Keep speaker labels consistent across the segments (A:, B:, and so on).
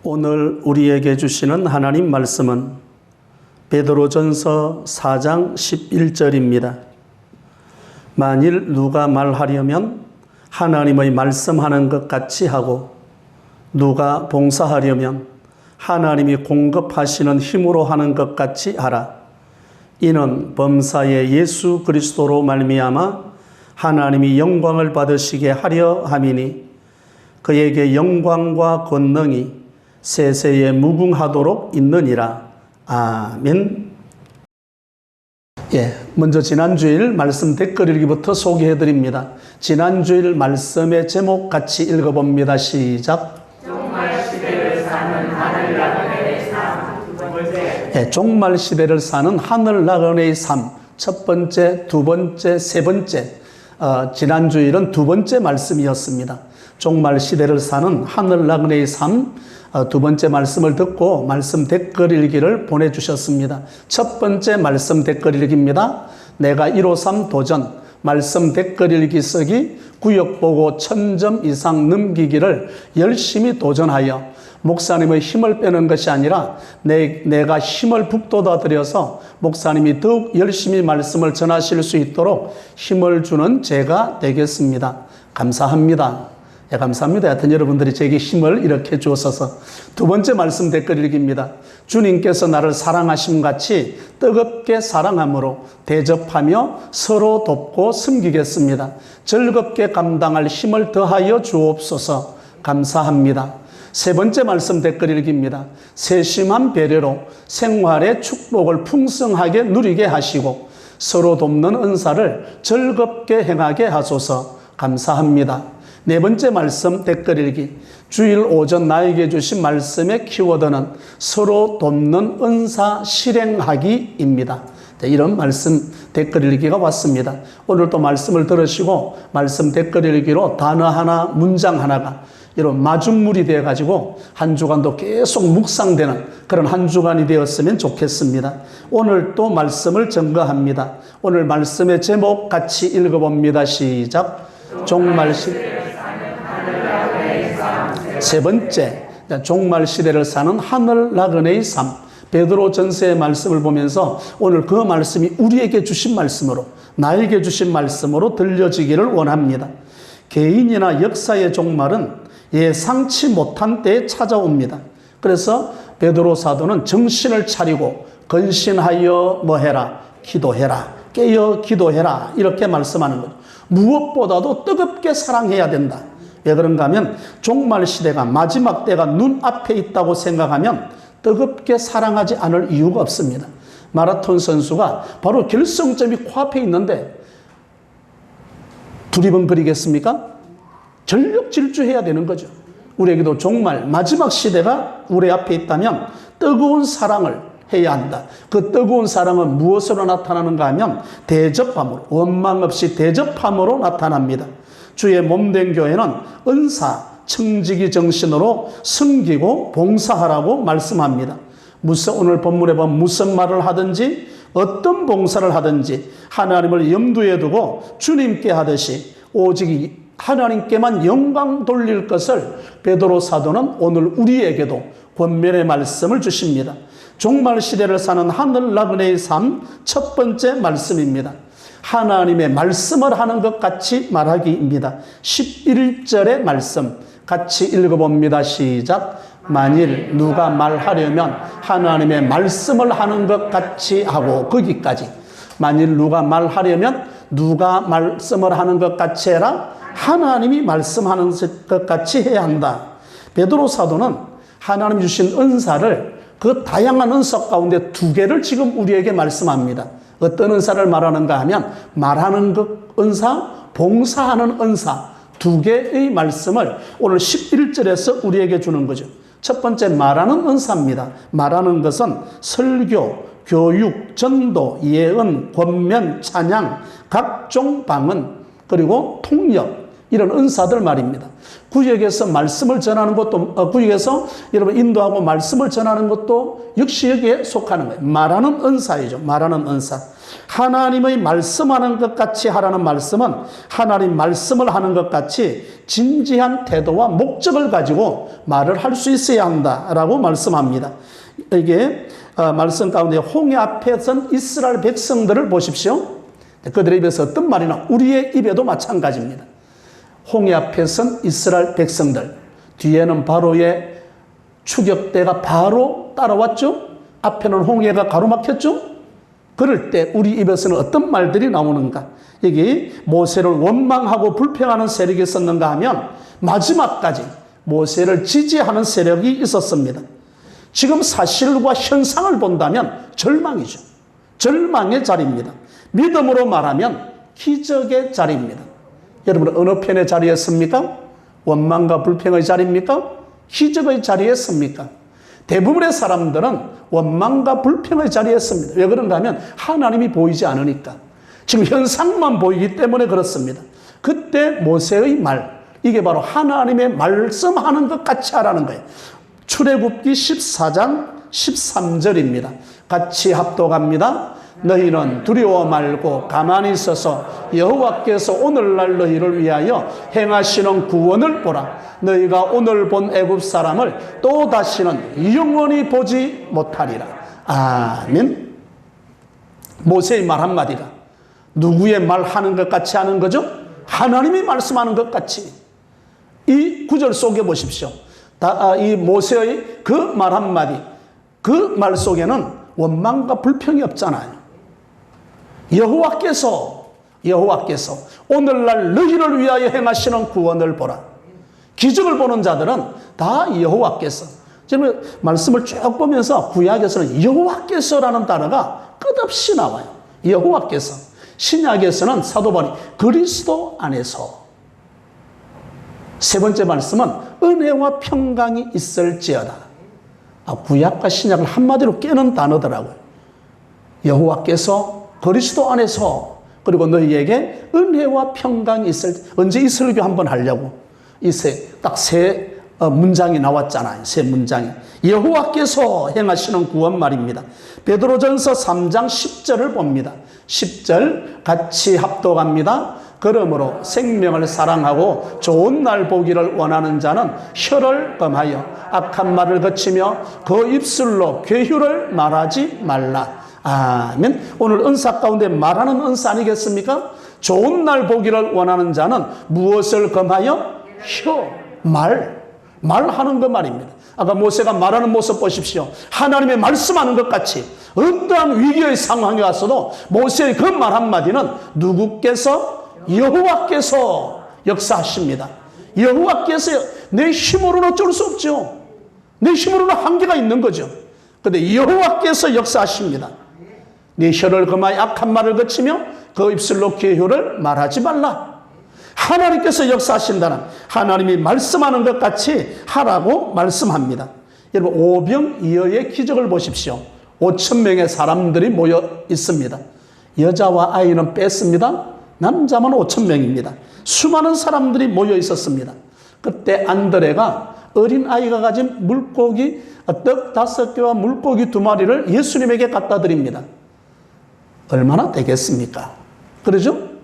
A: 오늘 우리에게 주시는 하나님 말씀은 베드로전서 4장 11절입니다. 만일 누가 말하려면 하나님의 말씀하는 것 같이 하고 누가 봉사하려면 하나님이 공급하시는 힘으로 하는 것 같이 하라. 이는 범사의 예수 그리스도로 말미암아 하나님이 영광을 받으시게 하려 함이니 그에게 영광과 권능이 세세에 무궁하도록 있느니라. 아멘. 먼저 지난주일 말씀 댓글 읽기부터 소개해드립니다. 지난주일 말씀의 제목 같이 읽어봅니다. 시작.
B: 종말 시대를 사는 하늘 나그네의 삶. 두 번째.
A: 종말 시대를 사는 하늘 나그네의 삶. 첫 번째, 두 번째, 세 번째. 지난주일은 두 번째 말씀이었습니다. 종말 시대를 사는 하늘 나그네의 삶. 두 번째 말씀을 듣고 말씀 댓글 읽기를 보내주셨습니다. 첫 번째 말씀 댓글 읽기입니다. 내가 153 도전 말씀 댓글 읽기 쓰기 구역 보고 1000점 이상 넘기기를 열심히 도전하여 목사님의 힘을 빼는 것이 아니라 내가 힘을 북돋아 들여서 목사님이 더욱 열심히 말씀을 전하실 수 있도록 힘을 주는 제가 되겠습니다. 감사합니다. 감사합니다. 하여튼 여러분들이 제게 힘을 이렇게 주셔서. 두 번째 말씀 댓글 읽기입니다. 주님께서 나를 사랑하심 같이 뜨겁게 사랑함으로 대접하며 서로 돕고 섬기겠습니다. 즐겁게 감당할 힘을 더하여 주옵소서. 감사합니다. 세 번째 말씀 댓글 읽기입니다. 세심한 배려로 생활의 축복을 풍성하게 누리게 하시고 서로 돕는 은사를 즐겁게 행하게 하소서. 감사합니다. 네 번째 말씀 댓글 읽기. 주일 오전 나에게 주신 말씀의 키워드는 서로 돕는 은사 실행하기입니다. 이런 말씀 댓글 읽기가 왔습니다. 오늘도 말씀을 들으시고 말씀 댓글 읽기로 단어 하나, 문장 하나가 이런 마중물이 되어가지고 한 주간도 계속 묵상되는 그런 한 주간이 되었으면 좋겠습니다. 오늘 또 말씀을 증거합니다. 오늘 말씀의 제목 같이 읽어봅니다. 시작. 종말 시대. 세 번째, 종말 시대를 사는 하늘 나그네의 삶. 베드로전서의 말씀을 보면서 오늘 그 말씀이 우리에게 주신 말씀으로, 나에게 주신 말씀으로 들려지기를 원합니다. 개인이나 역사의 종말은 예상치 못한 때에 찾아옵니다. 그래서 베드로 사도는 정신을 차리고 건신하여 뭐해라? 기도해라. 깨어 기도해라. 이렇게 말씀하는 거죠. 무엇보다도 뜨겁게 사랑해야 된다. 왜 그런가 하면 종말 시대가 마지막 때가 눈앞에 있다고 생각하면 뜨겁게 사랑하지 않을 이유가 없습니다. 마라톤 선수가 바로 결승점이 코앞에 있는데 두리번거리겠습니까? 전력 질주해야 되는 거죠. 우리에게도 종말 마지막 시대가 우리 앞에 있다면 뜨거운 사랑을 해야 한다. 그 뜨거운 사랑은 무엇으로 나타나는가 하면 대접함으로, 원망 없이 대접함으로 나타납니다. 주의 몸된 교회는 은사, 청지기 정신으로 섬기고 봉사하라고 말씀합니다. 오늘 본문에 보면 무슨 말을 하든지 어떤 봉사를 하든지 하나님을 염두에 두고 주님께 하듯이 오직 하나님께만 영광 돌릴 것을 베드로 사도는 오늘 우리에게도 권면의 말씀을 주십니다. 종말 시대를 사는 하늘 나그네의 삶 첫 번째 말씀입니다. 하나님의 말씀을 하는 것 같이 말하기입니다. 11절의 말씀 같이 읽어봅니다. 시작. 만일 누가 말하려면 하나님의 말씀을 하는 것 같이 하고 거기까지. 만일 누가 말하려면 누가 말씀을 하는 것 같이 해라. 하나님이 말씀하는 것 같이 해야 한다. 베드로 사도는 하나님 주신 은사를 그 다양한 은사 가운데 두 개를 지금 우리에게 말씀합니다. 어떤 은사를 말하는가 하면 말하는 것 은사, 봉사하는 은사 두 개의 말씀을 오늘 11절에서 우리에게 주는 거죠. 첫 번째 말하는 은사입니다. 말하는 것은 설교, 교육, 전도, 예언, 권면, 찬양, 각종 방언, 그리고 통역, 이런 은사들 말입니다. 구역에서 말씀을 전하는 것도, 구역에서 여러분 인도하고 말씀을 전하는 것도 역시 여기에 속하는 거예요. 말하는 은사이죠. 말하는 은사. 하나님의 말씀하는 것 같이 하라는 말씀은 하나님 말씀을 하는 것 같이 진지한 태도와 목적을 가지고 말을 할 수 있어야 한다라고 말씀합니다. 이게 말씀 가운데 홍해 앞에 선 이스라엘 백성들을 보십시오. 그들의 입에서 어떤 말이나 우리의 입에도 마찬가지입니다. 홍해 앞에 선 이스라엘 백성들, 뒤에는 바로의 추격대가 바로 따라왔죠. 앞에는 홍해가 가로막혔죠. 그럴 때 우리 입에서는 어떤 말들이 나오는가? 여기 모세를 원망하고 불평하는 세력이 있었는가 하면 마지막까지 모세를 지지하는 세력이 있었습니다. 지금 사실과 현상을 본다면 절망이죠. 절망의 자리입니다. 믿음으로 말하면 기적의 자리입니다. 여러분은 어느 편의 자리에 섭니까? 원망과 불평의 자리입니까? 기적의 자리에 섭니까? 대부분의 사람들은 원망과 불평의 자리에 섭니다. 왜 그런가 하면 하나님이 보이지 않으니까. 지금 현상만 보이기 때문에 그렇습니다. 그때 모세의 말, 이게 바로 하나님의 말씀하는 것 같이 하라는 거예요. 출애굽기 14장 13절입니다. 같이 합독합니다. 너희는 두려워 말고 가만히 있어서 여호와께서 오늘날 너희를 위하여 행하시는 구원을 보라. 너희가 오늘 본 애굽 사람을 또 다시는 영원히 보지 못하리라. 아멘. 모세의 말 한마디가 누구의 말하는 것 같이 하는 거죠? 하나님이 말씀하는 것 같이. 이 구절 속에 보십시오. 이 모세의 그 말 한마디, 그 말 속에는 원망과 불평이 없잖아요. 여호와께서 오늘날 너희를 위하여 행하시는 구원을 보라. 기적을 보는 자들은 다 여호와께서. 지금 말씀을 쭉 보면서 구약에서는 여호와께서라는 단어가 끝없이 나와요. 여호와께서. 신약에서는 사도 바울이 그리스도 안에서. 세 번째 말씀은 은혜와 평강이 있을지어다. 구약과 신약을 한마디로 깨는 단어더라고요. 여호와께서 그리스도 안에서, 그리고 너희에게 은혜와 평강이 언제 이 설교 한번 하려고 딱 세 문장이 나왔잖아요. 세 문장이. 여호와께서 행하시는 구원 말입니다. 베드로전서 3장 10절을 봅니다. 10절 같이 합독합니다. 그러므로 생명을 사랑하고 좋은 날 보기를 원하는 자는 혀를 금하여 악한 말을 거치며 그 입술로 괴휴를 말하지 말라. 아멘. 오늘 은사 가운데 말하는 은사 아니겠습니까? 좋은 날 보기를 원하는 자는 무엇을 금하여? 혀, 말하는 것 말입니다. 아까 모세가 말하는 모습 보십시오. 하나님의 말씀하는 것 같이 어떠한 위기의 상황에 왔어도 모세의 그 말 한마디는 누구께서? 여호와께서 역사하십니다. 여호와께서. 내 힘으로는 어쩔 수 없죠. 내 힘으로는 한계가 있는 거죠. 그런데 여호와께서 역사하십니다. 네 혀를 금하여 악한 말을 거치며 그 입술로 괴휴를 말하지 말라. 하나님께서 역사하신다는, 하나님이 말씀하는 것 같이 하라고 말씀합니다. 여러분, 오병이어의 기적을 보십시오. 5,000명의 사람들이 모여 있습니다. 여자와 아이는 뺐습니다. 남자만 5,000명입니다. 수많은 사람들이 모여 있었습니다. 그때 안드레가 어린아이가 가진 물고기, 떡 5개와 물고기 2마리를 예수님에게 갖다 드립니다. 얼마나 되겠습니까? 그러죠?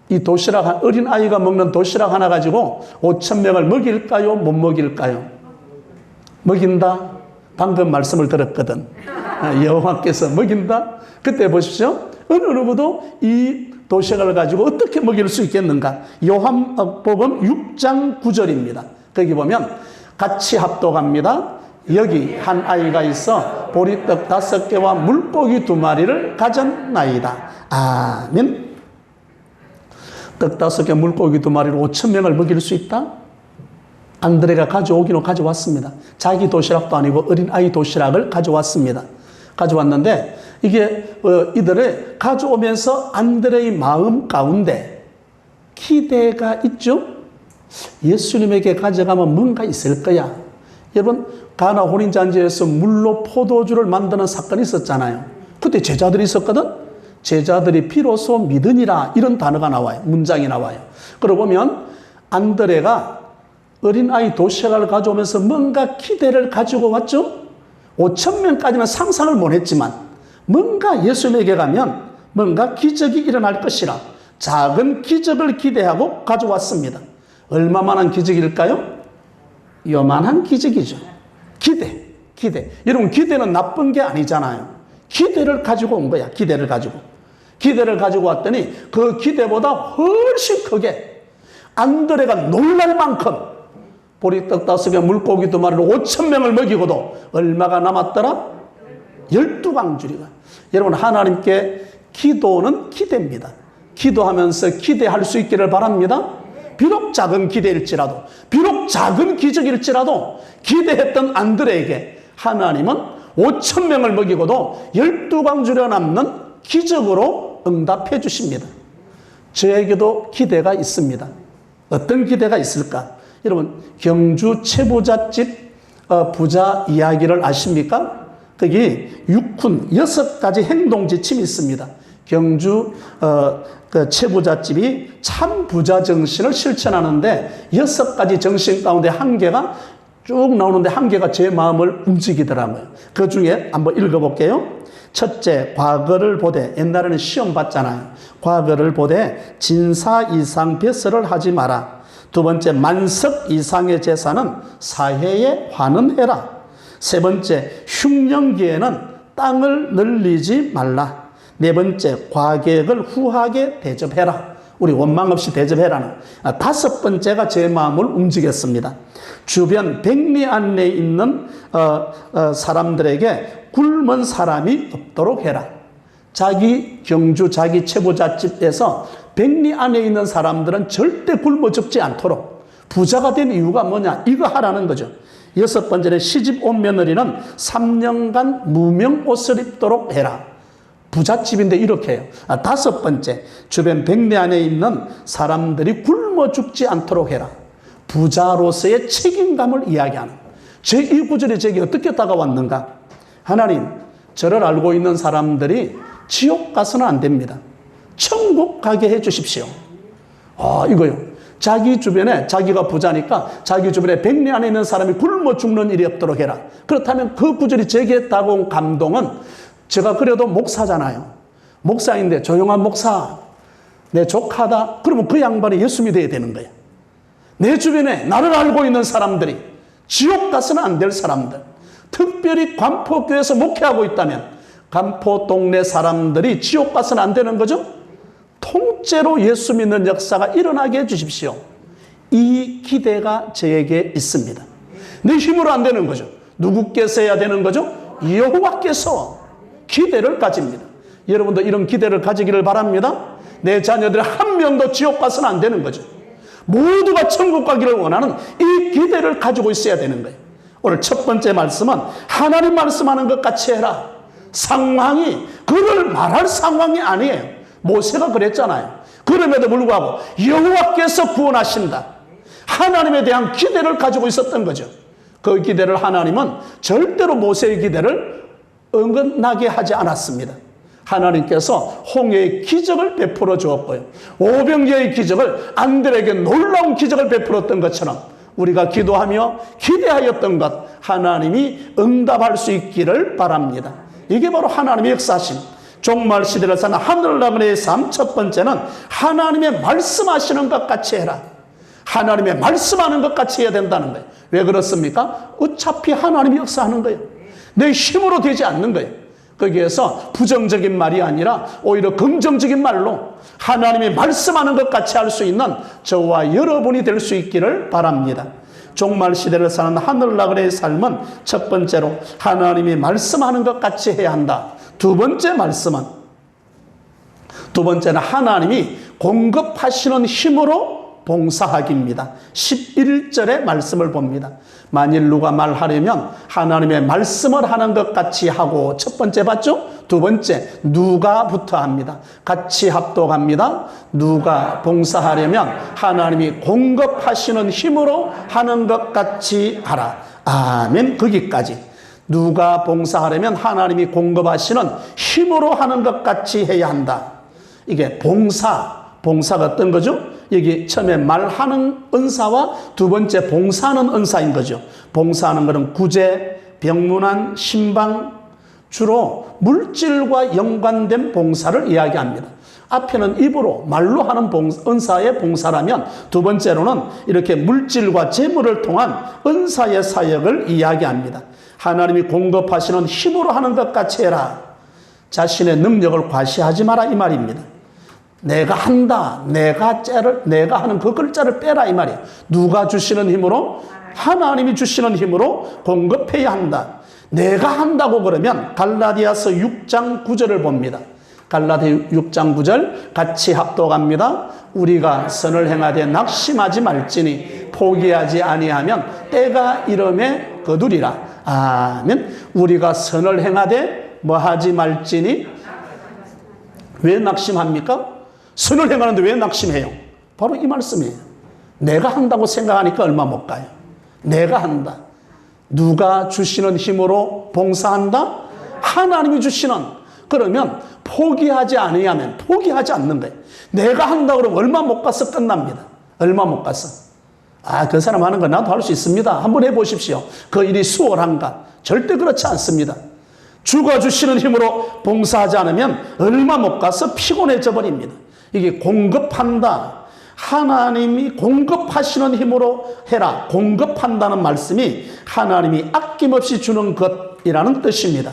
A: 이 도시락, 어린아이가 먹는 도시락 하나 가지고 5,000명을 먹일까요? 못 먹일까요? 먹인다. 방금 말씀을 들었거든. 여호와께서 먹인다. 그때 보십시오. 어느 누구도 이 도시락을 가지고 어떻게 먹일 수 있겠는가? 요한복음 6장 9절입니다. 거기 보면 같이 합독합니다. 여기 한 아이가 있어 보리떡 5개와 물고기 2마리를 가졌나이다. 아멘. 떡 5개, 물고기 2마리로 5,000명을 먹일 수 있다? 안드레가 가져오기는 가져왔습니다. 자기 도시락도 아니고 어린아이 도시락을 가져왔습니다. 가져왔는데 이게 이들을 가져오면서 안드레의 마음 가운데 기대가 있죠? 예수님에게 가져가면 뭔가 있을 거야. 여러분, 가나 혼인잔치에서 물로 포도주를 만드는 사건이 있었잖아요. 그때 제자들이 있었거든? 제자들이 비로소 믿으니라, 이런 단어가 나와요. 문장이 나와요. 그러고 보면 안드레가 어린아이 도시락을 가져오면서 뭔가 기대를 가지고 왔죠. 5천 명까지는 상상을 못했지만 뭔가 예수님에게 가면 뭔가 기적이 일어날 것이라 작은 기적을 기대하고 가져왔습니다. 얼마만한 기적일까요? 요만한 기적이죠. 기대. 여러분, 기대는 나쁜 게 아니잖아요. 기대를 가지고 온 거야. 기대를 가지고 왔더니 그 기대보다 훨씬 크게 안드레가 놀랄 만큼 보리떡 5개 물고기 2마리로 5천 명을 먹이고도 얼마가 남았더라? 12방주리가. 여러분, 하나님께 기도는 기대입니다. 기도하면서 기대할 수 있기를 바랍니다. 비록 작은 기대일지라도, 비록 작은 기적일지라도 기대했던 안드레에게 하나님은 5천 명을 먹이고도 12방주리가 남는 기적으로 응답해 주십니다. 저에게도 기대가 있습니다. 어떤 기대가 있을까? 여러분, 경주 최부잣집 부자 이야기를 아십니까? 거기 육훈 6가지 행동 지침이 있습니다. 경주 그 최부잣집이 참 부자 정신을 실천하는데 6가지 정신 가운데 한 개가 쭉 나오는데 한 개가 제 마음을 움직이더라고요. 그 중에 한번 읽어볼게요. 첫째, 과거를 보되, 옛날에는 시험 봤잖아요. 과거를 보되 진사 이상 배설을 하지 마라. 두 번째, 만석 이상의 제사는 사해에 환원해라. 세 번째, 흉년기에는 땅을 늘리지 말라. 네 번째, 과객을 후하게 대접해라. 우리 원망 없이 대접해라는 5번째가 제 마음을 움직였습니다. 주변 백리 안에 있는 사람들에게 굶은 사람이 없도록 해라. 자기 경주, 자기 최부잣집에서 백리 안에 있는 사람들은 절대 굶어 죽지 않도록 부자가 된 이유가 뭐냐? 이거 하라는 거죠. 6번째는 시집 온 며느리는 3년간 무명 옷을 입도록 해라. 부잣집인데 이렇게 해요. 5번째, 주변 백리 안에 있는 사람들이 굶어 죽지 않도록 해라. 부자로서의 책임감을 이야기하는 이 구절이 제게 어떻게 다가왔는가? 하나님, 저를 알고 있는 사람들이 지옥 가서는 안 됩니다. 천국 가게 해 주십시오. 이거요. 자기 주변에, 자기가 부자니까 자기 주변에 백리 안에 있는 사람이 굶어 죽는 일이 없도록 해라. 그렇다면 그 구절이 제게 다가온 감동은, 제가 그래도 목사잖아요. 목사인데 조용한 목사, 내 조카다. 그러면 그 양반이 예수 믿어야 되는 거예요. 내 주변에 나를 알고 있는 사람들이 지옥 가서는 안 될 사람들, 특별히 관포교회에서 목회하고 있다면 관포 동네 사람들이 지옥 가서는 안 되는 거죠. 통째로 예수 믿는 역사가 일어나게 해주십시오. 이 기대가 저에게 있습니다. 내 힘으로 안 되는 거죠. 누구께서 해야 되는 거죠? 여호와께서 기대를 가집니다. 여러분도 이런 기대를 가지기를 바랍니다. 내 자녀들 한 명도 지옥 가서는 안 되는 거죠. 모두가 천국 가기를 원하는 이 기대를 가지고 있어야 되는 거예요. 오늘 첫 번째 말씀은 하나님 말씀하는 것 같이 해라. 상황이 그를 말할 상황이 아니에요. 모세가 그랬잖아요. 그럼에도 불구하고 여호와께서 구원하신다. 하나님에 대한 기대를 가지고 있었던 거죠. 그 기대를 하나님은 절대로 모세의 기대를 어긋나게 하지 않았습니다. 하나님께서 홍해의 기적을 베풀어 주었고요. 오병이어의 기적을, 안드레에게 놀라운 기적을 베풀었던 것처럼 우리가 기도하며 기대하였던 것 하나님이 응답할 수 있기를 바랍니다. 이게 바로 하나님의 역사심, 종말 시대를 사는 하늘나그네의 삶. 첫 번째는 하나님의 말씀하시는 것 같이 해라. 하나님의 말씀하는 것 같이 해야 된다는 거예요. 왜 그렇습니까? 어차피 하나님이 역사하는 거예요. 내 힘으로 되지 않는 거예요. 거기에서 부정적인 말이 아니라 오히려 긍정적인 말로 하나님이 말씀하는 것 같이 할 수 있는 저와 여러분이 될 수 있기를 바랍니다. 종말 시대를 사는 하늘나그네의 삶은 첫 번째로 하나님이 말씀하는 것 같이 해야 한다. 두 번째는 하나님이 공급하시는 힘으로 봉사하기입니다. 11절의 말씀을 봅니다. 만일 누가 말하려면 하나님의 말씀을 하는 것 같이 하고, 첫 번째 봤죠? 두 번째, 누가부터 합니다. 같이 합독합니다. 누가 봉사하려면 하나님이 공급하시는 힘으로 하는 것 같이 하라. 아멘. 거기까지. 누가 봉사하려면 하나님이 공급하시는 힘으로 하는 것 같이 해야 한다. 이게 봉사 봉사가 어떤 거죠? 여기 처음에 말하는 은사와 두 번째 봉사하는 은사인 거죠. 봉사하는 것은 구제, 병문안, 신방, 주로 물질과 연관된 봉사를 이야기합니다. 앞에는 입으로 말로 하는 은사의 봉사라면 두 번째로는 이렇게 물질과 재물을 통한 은사의 사역을 이야기합니다. 하나님이 공급하시는 힘으로 하는 것 같이 해라. 자신의 능력을 과시하지 마라 이 말입니다. 내가 한다, 내가 하는 그 글자를 빼라 이 말이에요. 누가 주시는 힘으로? 하나님이 주시는 힘으로 공급해야 한다. 내가 한다고 그러면 갈라디아서 6장 9절을 봅니다. 갈라디아 6장 9절 같이 합독합니다. 우리가 선을 행하되 낙심하지 말지니 포기하지 아니하면 때가 이름에 거두리라. 아멘. 우리가 선을 행하되 뭐하지 말지니. 왜 낙심합니까? 선을 행하는데 왜 낙심해요? 바로 이 말씀이에요. 내가 한다고 생각하니까 얼마 못 가요. 내가 한다. 누가 주시는 힘으로 봉사한다? 하나님이 주시는. 그러면 포기하지 않으면 포기하지 않는 거예요. 내가 한다 그러면 얼마 못 가서 끝납니다. 얼마 못 가서. 그 사람 하는 거 나도 할 수 있습니다. 한번 해보십시오. 그 일이 수월한가? 절대 그렇지 않습니다. 주가 주시는 힘으로 봉사하지 않으면 얼마 못 가서 피곤해져 버립니다. 이게 공급한다. 하나님이 공급하시는 힘으로 해라. 공급한다는 말씀이 하나님이 아낌없이 주는 것이라는 뜻입니다.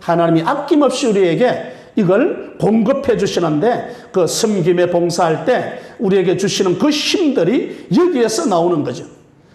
A: 하나님이 아낌없이 우리에게 이걸 공급해 주시는데 그 섬김에 봉사할 때 우리에게 주시는 그 힘들이 여기에서 나오는 거죠.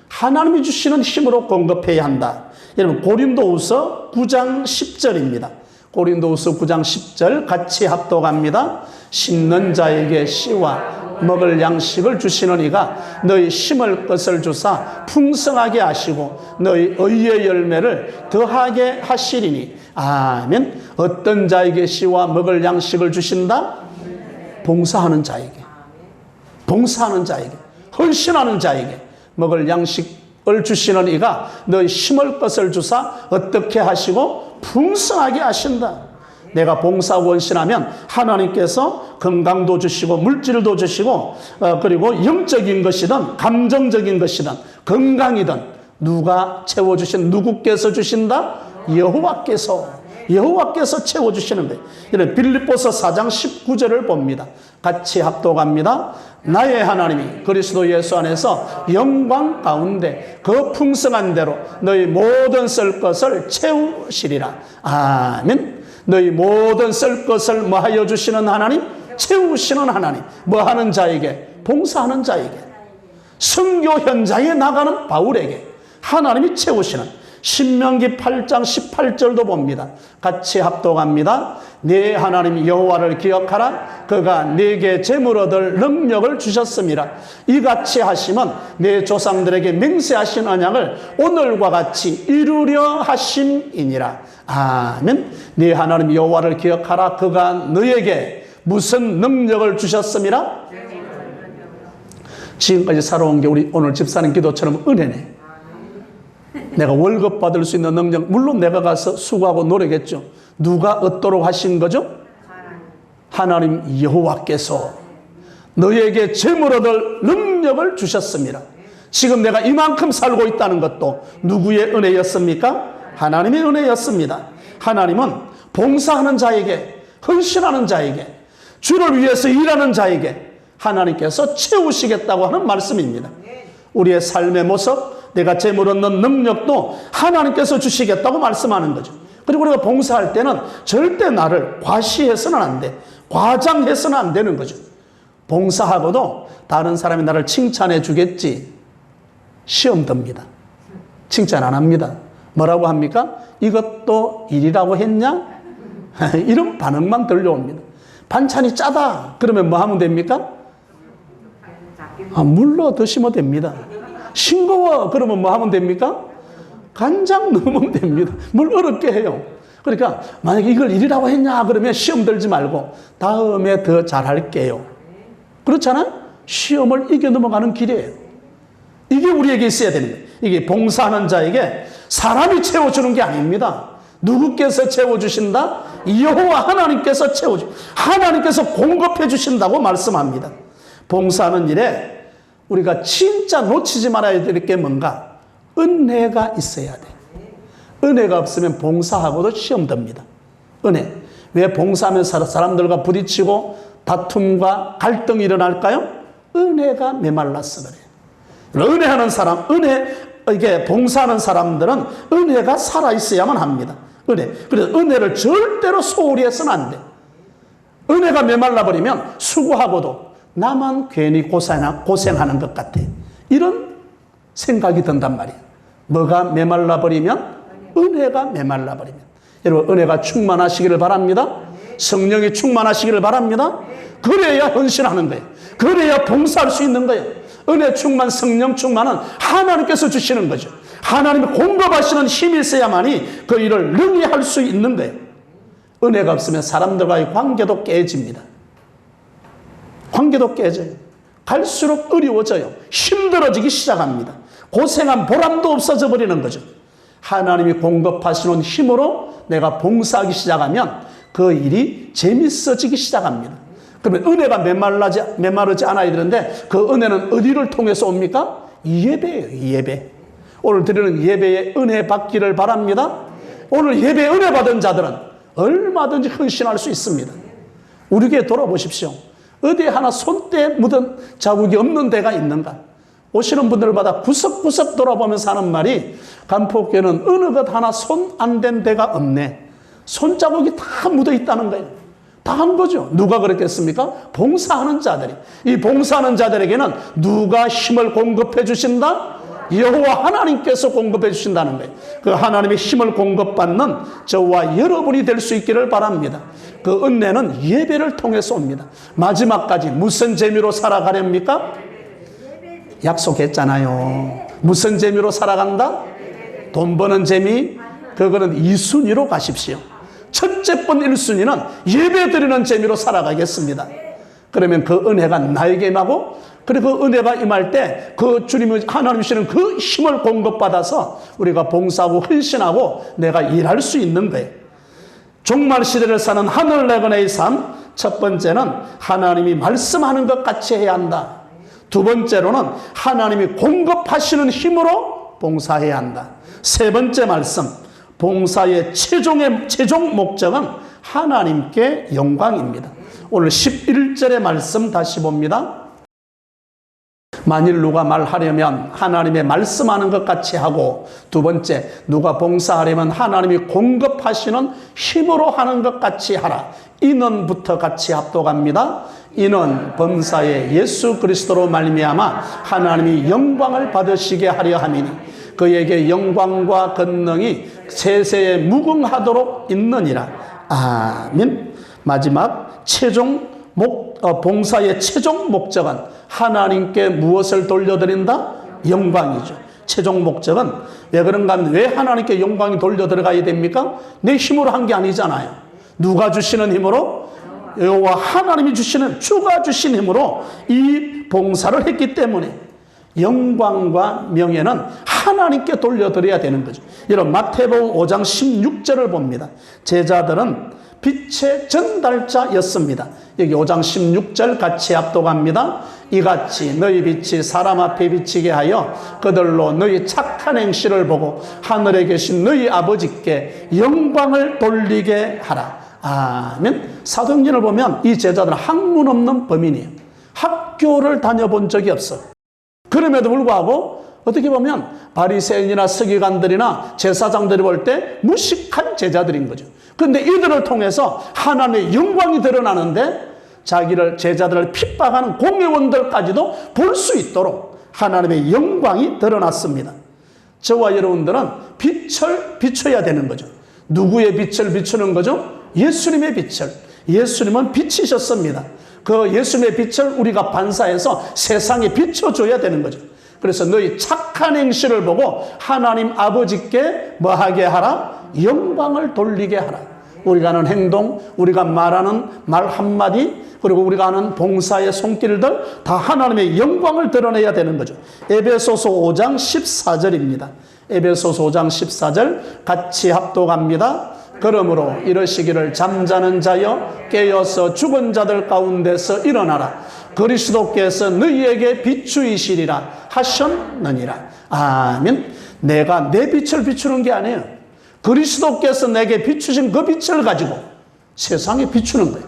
A: 하나님이 주시는 힘으로 공급해야 한다. 여러분 고린도후서 9장 10절입니다. 고린도후서 9장 10절 같이 합독합니다. 심는 자에게 씨와 먹을 양식을 주시는 이가 너희 심을 것을 주사 풍성하게 하시고 너희 의의 열매를 더하게 하시리니. 아멘. 어떤 자에게 씨와 먹을 양식을 주신다? 봉사하는 자에게. 봉사하는 자에게. 헌신하는 자에게 먹을 양식을 주시는 이가 너희 심을 것을 주사 어떻게 하시고 풍성하게 하신다. 내가 봉사하고 헌신하면 하나님께서 건강도 주시고 물질도 주시고 그리고 영적인 것이든 감정적인 것이든 건강이든 누가 채워주신 누구께서 주신다? 여호와께서 채워주시는 거예요. 이런 빌립보서 4장 19절을 봅니다. 같이 합독합니다. 나의 하나님이 그리스도 예수 안에서 영광 가운데 그 풍성한 대로 너희 모든 쓸 것을 채우시리라. 아멘. 너희 모든 쓸 것을 뭐하여 주시는 하나님? 채우시는 하나님. 뭐하는 자에게? 봉사하는 자에게. 선교 현장에 나가는 바울에게 하나님이 채우시는. 신명기 8장 18절도 봅니다. 같이 합독합니다. 네 하나님 여호와를 기억하라. 그가 네게 재물 얻을 능력을 주셨습니다. 이같이 하시면 네 조상들에게 맹세하신 언약을 오늘과 같이 이루려 하심이니라. 아멘. 네 하나님 여호와를 기억하라. 그가 너에게 무슨 능력을 주셨습니다? 지금까지 살아온 게 우리 오늘 집사님 기도처럼 은혜네. 내가 월급 받을 수 있는 능력, 물론 내가 가서 수고하고 노력했죠. 누가 얻도록 하신 거죠? 하나님 여호와께서 너에게 재물 얻을 능력을 주셨습니다. 지금 내가 이만큼 살고 있다는 것도 누구의 은혜였습니까? 하나님의 은혜였습니다. 하나님은 봉사하는 자에게, 헌신하는 자에게, 주를 위해서 일하는 자에게 하나님께서 채우시겠다고 하는 말씀입니다. 우리의 삶의 모습, 내가 재물 얻는 능력도 하나님께서 주시겠다고 말씀하는 거죠. 그리고 우리가 봉사할 때는 절대 나를 과시해서는 안 돼. 과장해서는 안 되는 거죠. 봉사하고도 다른 사람이 나를 칭찬해 주겠지. 시험 듭니다. 칭찬 안 합니다. 뭐라고 합니까? 이것도 일이라고 했냐? 이런 반응만 들려옵니다. 반찬이 짜다. 그러면 뭐 하면 됩니까? 물로 드시면 됩니다. 싱거워. 그러면 뭐 하면 됩니까? 간장 넣으면 됩니다. 물 어렵게 해요. 그러니까 만약에 이걸 일이라고 했냐 그러면 시험 들지 말고 다음에 더 잘할게요. 그렇잖아요? 시험을 이겨 넘어가는 길이에요. 이게 우리에게 있어야 되는 거예요. 이게 봉사하는 자에게 사람이 채워주는 게 아닙니다. 누구께서 채워주신다? 여호와 하나님께서 채워주. 하나님께서 공급해 주신다고 말씀합니다. 봉사하는 일에 우리가 진짜 놓치지 말아야 될 게 뭔가? 은혜가 있어야 돼. 은혜가 없으면 봉사하고도 시험 듭니다. 은혜. 왜 봉사하면 사람들과 부딪히고 다툼과 갈등이 일어날까요? 은혜가 메말라서 그래요. 은혜하는 사람, 이게 봉사하는 사람들은 은혜가 살아있어야만 합니다. 은혜. 그래서 은혜를 절대로 소홀히 해서는 안 돼. 은혜가 메말라버리면 수고하고도 나만 괜히 고생하는 것 같아. 이런 생각이 든단 말이에요. 뭐가 메말라버리면? 은혜가 메말라버리면. 여러분, 은혜가 충만하시기를 바랍니다. 성령이 충만하시기를 바랍니다. 그래야 헌신하는 거예요. 그래야 봉사할 수 있는 거예요. 은혜 충만, 성령 충만은 하나님께서 주시는 거죠. 하나님이 공급하시는 힘이 있어야만이 그 일을 능히 할 수 있는 거예요. 은혜가 없으면 사람들과의 관계도 깨집니다. 관계도 깨져요. 갈수록 어려워져요. 힘들어지기 시작합니다. 고생한 보람도 없어져 버리는 거죠. 하나님이 공급하시는 힘으로 내가 봉사하기 시작하면 그 일이 재밌어지기 시작합니다. 그러면 은혜가 메마르지 않아야 되는데 그 은혜는 어디를 통해서 옵니까? 예배예요. 예배. 오늘 드리는 예배에 은혜 받기를 바랍니다. 오늘 예배에 은혜 받은 자들은 얼마든지 헌신할 수 있습니다. 우리 교회 돌아보십시오. 어디 하나 손때 묻은 자국이 없는 데가 있는가? 오시는 분들마다 구석구석 돌아보면서 하는 말이 간포교회는 어느 것 하나 손 안 댄 데가 없네. 손자국이 다 묻어 있다는 거예요. 다 한 거죠. 누가 그랬겠습니까? 봉사하는 자들이. 이 봉사하는 자들에게는 누가 힘을 공급해 주신다? 여호와 하나님께서 공급해 주신다는 거예요. 그 하나님의 힘을 공급받는 저와 여러분이 될 수 있기를 바랍니다. 그 은혜는 예배를 통해서 옵니다. 마지막까지 무슨 재미로 살아가렵니까? 약속했잖아요. 무슨 재미로 살아간다? 돈 버는 재미? 그거는 2순위로 가십시오. 첫째 번 1순위는 예배 드리는 재미로 살아가겠습니다. 그러면 그 은혜가 나에게 임하고, 그리고 그 은혜가 임할 때 그 주님의 하나님 주시는 그 힘을 공급받아서 우리가 봉사하고 헌신하고 내가 일할 수 있는 거예요. 종말 시대를 사는 하늘 나그네의 삶, 첫 번째는 하나님이 말씀하는 것 같이 해야 한다. 두 번째로는 하나님이 공급하시는 힘으로 봉사해야 한다. 세 번째 말씀, 봉사의 최종 목적은 하나님께 영광입니다. 오늘 11절의 말씀 다시 봅니다. 만일 누가 말하려면 하나님의 말씀하는 것 같이 하고, 두 번째, 누가 봉사하려면 하나님이 공급하시는 힘으로 하는 것 같이 하라. 인원부터 같이 합독합니다. 이는 범사에 예수 그리스도로 말미암아 하나님이 영광을 받으시게 하려 함이니 그에게 영광과 권능이 세세에 무궁하도록 있느니라. 아멘. 마지막 봉사의 최종 목적은 하나님께 무엇을 돌려드린다? 영광이죠. 최종 목적은 왜 그런가 하면 왜 하나님께 영광이 돌려 들어가야 됩니까? 내 힘으로 한 게 아니잖아요. 누가 주시는 힘으로? 여호와 하나님이 주시는, 주가 주신 힘으로 이 봉사를 했기 때문에 영광과 명예는 하나님께 돌려드려야 되는 거죠. 여러분 마태복음 5장 16절을 봅니다. 제자들은 빛의 전달자였습니다. 여기 5장 16절 같이 합독합니다. 이같이 너희 빛이 사람 앞에 비치게 하여 그들로 너희 착한 행실을 보고 하늘에 계신 너희 아버지께 영광을 돌리게 하라. 아멘. 사도행전을 보면 이 제자들은 학문 없는 범인이에요. 학교를 다녀본 적이 없어. 그럼에도 불구하고 어떻게 보면 바리새인이나 서기관들이나 제사장들이 볼 때 무식한 제자들인 거죠. 그런데 이들을 통해서 하나님의 영광이 드러나는데 제자들을 핍박하는 공회원들까지도 볼 수 있도록 하나님의 영광이 드러났습니다. 저와 여러분들은 빛을 비춰야 되는 거죠. 누구의 빛을 비추는 거죠? 예수님의 빛을. 예수님은 빛이셨습니다. 그 예수님의 빛을 우리가 반사해서 세상에 비춰줘야 되는 거죠. 그래서 너희 착한 행실을 보고 하나님 아버지께 뭐하게 하라? 영광을 돌리게 하라. 우리가 하는 행동, 우리가 말하는 말 한마디, 그리고 우리가 하는 봉사의 손길들 다 하나님의 영광을 드러내야 되는 거죠. 에베소서 5장 14절입니다. 에베소서 5장 14절 같이 합독합니다. 그러므로 이러시기를 잠자는 자여 깨어서 죽은 자들 가운데서 일어나라. 그리스도께서 너희에게 비추이시리라 하셨느니라. 아멘. 내가 내 빛을 비추는 게 아니에요. 그리스도께서 내게 비추신 그 빛을 가지고 세상에 비추는 거예요.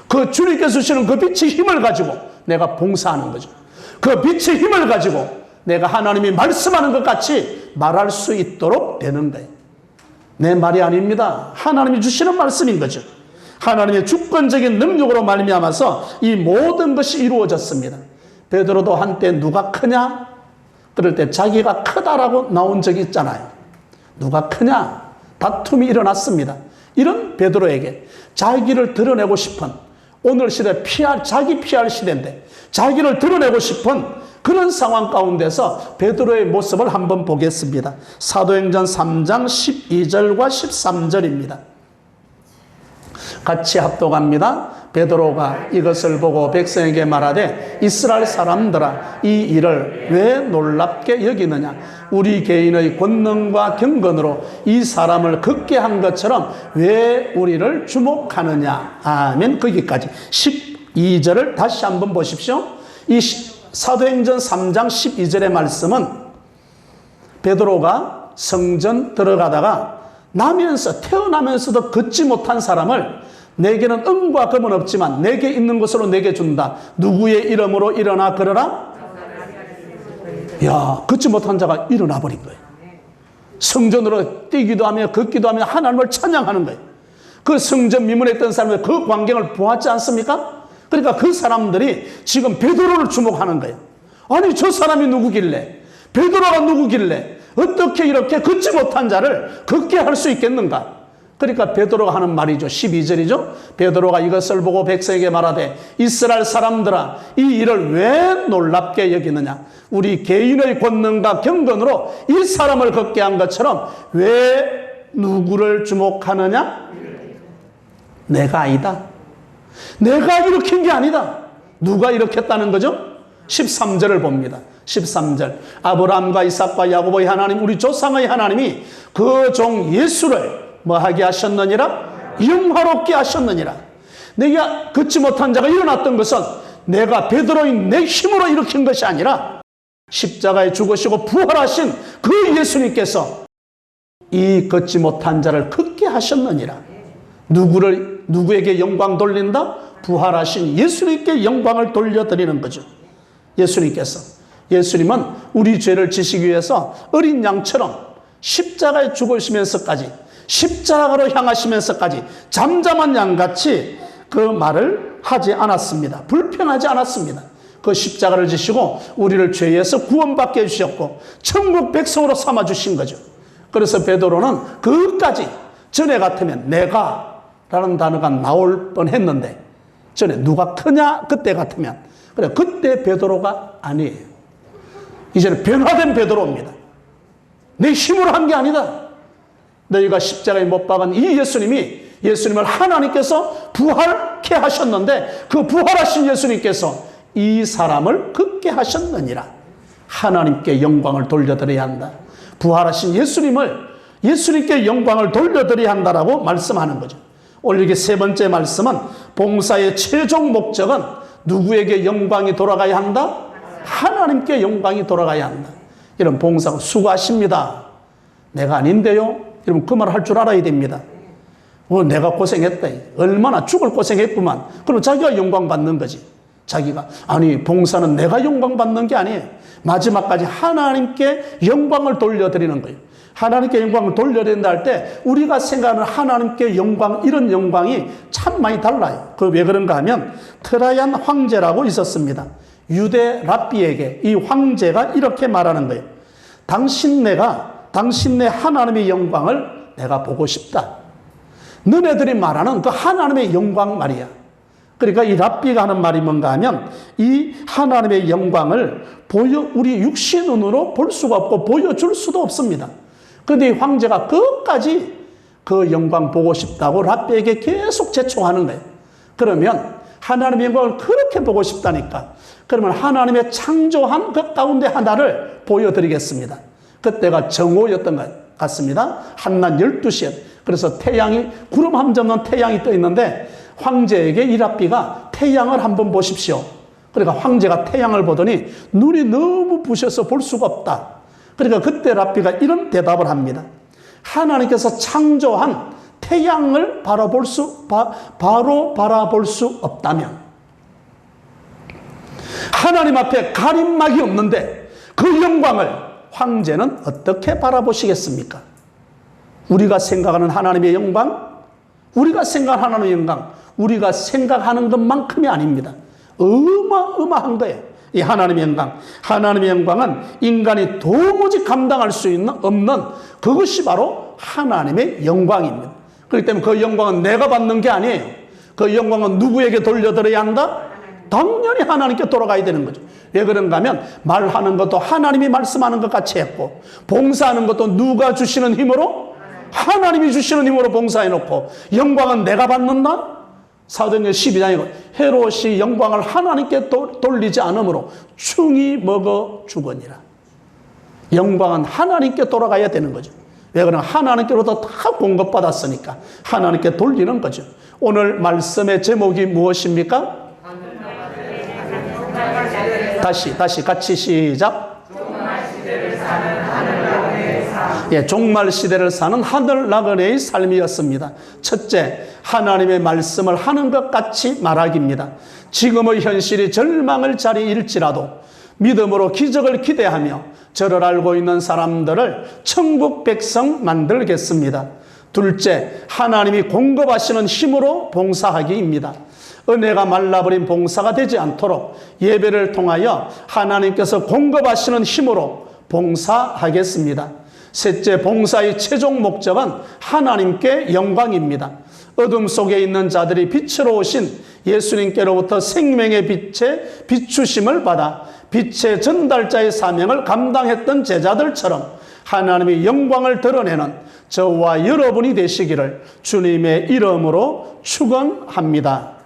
A: 그 주님께서 주시는 그 빛의 힘을 가지고 내가 봉사하는 거죠. 그 빛의 힘을 가지고 내가 하나님이 말씀하는 것 같이 말할 수 있도록 되는 거예요. 내 말이 아닙니다. 하나님이 주시는 말씀인 거죠. 하나님의 주권적인 능력으로 말미암아서 이 모든 것이 이루어졌습니다. 베드로도 한때 누가 크냐? 그럴 때 자기가 크다라고 나온 적이 있잖아요. 누가 크냐? 다툼이 일어났습니다. 이런 베드로에게 자기를 드러내고 싶은, 오늘 시대 자기 피할 시대인데 자기를 드러내고 싶은 그런 상황 가운데서 베드로의 모습을 한번 보겠습니다. 사도행전 3장 12절과 13절입니다. 같이 합독합니다. 베드로가 이것을 보고 백성에게 말하되 이스라엘 사람들아 이 일을 왜 놀랍게 여기느냐? 우리 개인의 권능과 경건으로 이 사람을 걷게 한 것처럼 왜 우리를 주목하느냐? 아멘. 거기까지 12절을 다시 한번 보십시오. 이 사도행전 3장 12절의 말씀은 베드로가 성전 들어가다가 태어나면서도 걷지 못한 사람을 내게는 은과 금은 없지만 내게 있는 것으로 내게 준다. 누구의 이름으로 일어나 걸어라? 야, 걷지 못한 자가 일어나 버린 거예요. 성전으로 뛰기도 하며 걷기도 하며 하나님을 찬양하는 거예요. 그 성전 미문에 있던 사람들 그 광경을 보았지 않습니까? 그러니까 그 사람들이 지금 베드로를 주목하는 거예요. 아니 저 사람이 누구길래, 베드로가 누구길래 어떻게 이렇게 걷지 못한 자를 걷게 할 수 있겠는가? 그러니까 베드로가 하는 말이죠. 12절이죠. 베드로가 이것을 보고 백성에게 말하되 이스라엘 사람들아 이 일을 왜 놀랍게 여기느냐? 우리 개인의 권능과 경건으로 이 사람을 걷게 한 것처럼 왜 누구를 주목하느냐? 내가 아니다. 내가 일으킨 게 아니다. 누가 일으켰다는 거죠? 13절을 봅니다. 13절. 아브라함과 이삭과 야고보의 하나님, 우리 조상의 하나님이 그 종 예수를 뭐하게 하셨느니라? 영화롭게 하셨느니라. 내가 걷지 못한 자가 일어났던 것은 내가 베드로인 내 힘으로 일으킨 것이 아니라 십자가에 죽으시고 부활하신 그 예수님께서 이 걷지 못한 자를 걷게 하셨느니라. 누구에게 영광 돌린다? 부활하신 예수님께 영광을 돌려드리는 거죠. 예수님은 우리 죄를 지시기 위해서 어린 양처럼 십자가에 죽으시면서까지, 십자가로 향하시면서까지 잠잠한 양같이 그 말을 하지 않았습니다. 불평하지 않았습니다. 그 십자가를 지시고 우리를 죄에서 구원받게 해주셨고 천국 백성으로 삼아주신 거죠. 그래서 베드로는 그것까지 전에 같으면 내가 라는 단어가 나올 뻔했는데 전에 누가 크냐? 그때 같으면 그래, 그때 베드로가 아니에요. 이제는 변화된 베드로입니다. 내 힘으로 한 게 아니다. 너희가 십자가에 못 박은 이 예수님을 하나님께서 부활케 하셨는데 그 부활하신 예수님께서 이 사람을 걷게 하셨느니라. 하나님께 영광을 돌려드려야 한다. 부활하신 예수님께 영광을 돌려드려야 한다라고 말씀하는 거죠. 오늘 이게 세 번째 말씀은 봉사의 최종 목적은 누구에게 영광이 돌아가야 한다? 하나님께 영광이 돌아가야 한다. 이런 봉사가 수고하십니다. 내가 아닌데요? 여러분 그 말을 할 줄 알아야 됩니다. 내가 고생했다. 얼마나 죽을 고생했구만. 그럼 자기가 영광 받는 거지. 자기가. 아니 봉사는 내가 영광 받는 게 아니에요. 마지막까지 하나님께 영광을 돌려드리는 거예요. 하나님께 영광을 돌려드린다 할 때 우리가 생각하는 하나님께 영광, 이런 영광이 참 많이 달라요. 그 왜 그런가 하면 트라얀 황제라고 있었습니다. 유대 랍비에게 이 황제가 이렇게 말하는 거예요. 당신네 하나님의 영광을 내가 보고 싶다. 너네들이 말하는 그 하나님의 영광 말이야. 그러니까 이 랍비가 하는 말이 뭔가 하면 이 하나님의 영광을 우리 육신 눈으로 볼 수가 없고 보여줄 수도 없습니다. 그런데 이 황제가 끝까지 그 영광 보고 싶다고 랍비에게 계속 제청하는 거예요. 그러면 하나님의 영광을 그렇게 보고 싶다니까. 그러면 하나님의 창조한 그 가운데 하나를 보여드리겠습니다. 그때가 정오였던 것 같습니다. 한낮 12시에. 그래서 구름 한 점 없는 태양이 떠 있는데 황제에게 이 랍비가 태양을 한번 보십시오. 그러니까 황제가 태양을 보더니 눈이 너무 부셔서 볼 수가 없다. 그러니까 그때 랍비가 이런 대답을 합니다. 하나님께서 창조한 태양을 바로 바라볼 수 없다면, 하나님 앞에 가림막이 없는데 그 영광을 황제는 어떻게 바라보시겠습니까? 우리가 생각하는 하나님의 영광, 우리가 생각하는 것만큼이 아닙니다. 어마어마한 거예요. 이 하나님의 영광. 하나님의 영광은 인간이 도무지 감당할 수 없는 그것이 바로 하나님의 영광입니다. 그렇기 때문에 그 영광은 내가 받는 게 아니에요. 그 영광은 누구에게 돌려드려야 한다? 당연히 하나님께 돌아가야 되는 거죠. 왜 그런가 하면 말하는 것도 하나님이 말씀하는 것 같이 했고, 봉사하는 것도 누가 주시는 힘으로? 하나님이 주시는 힘으로 봉사해놓고, 영광은 내가 받는다? 사도행전 12장에 헤롯이 영광을 하나님께 돌리지 않으므로 충이 먹어 죽으니라. 영광은 하나님께 돌아가야 되는 거죠. 왜 그러면 하나님께로부터 다 공급받았으니까 하나님께 돌리는 거죠. 오늘 말씀의 제목이 무엇입니까? 다시 같이 시작. 종말 시대를 사는 하늘 나그네의 삶이었습니다. 첫째, 하나님의 말씀을 하는 것 같이 말하기입니다. 지금의 현실이 절망을 자리일지라도 믿음으로 기적을 기대하며 저를 알고 있는 사람들을 천국 백성 만들겠습니다. 둘째, 하나님이 공급하시는 힘으로 봉사하기입니다. 은혜가 말라버린 봉사가 되지 않도록 예배를 통하여 하나님께서 공급하시는 힘으로 봉사하겠습니다. 셋째, 봉사의 최종 목적은 하나님께 영광입니다. 어둠 속에 있는 자들이 빛으로 오신 예수님께로부터 생명의 빛에 비추심을 받아 빛의 전달자의 사명을 감당했던 제자들처럼 하나님의 영광을 드러내는 저와 여러분이 되시기를 주님의 이름으로 축원합니다.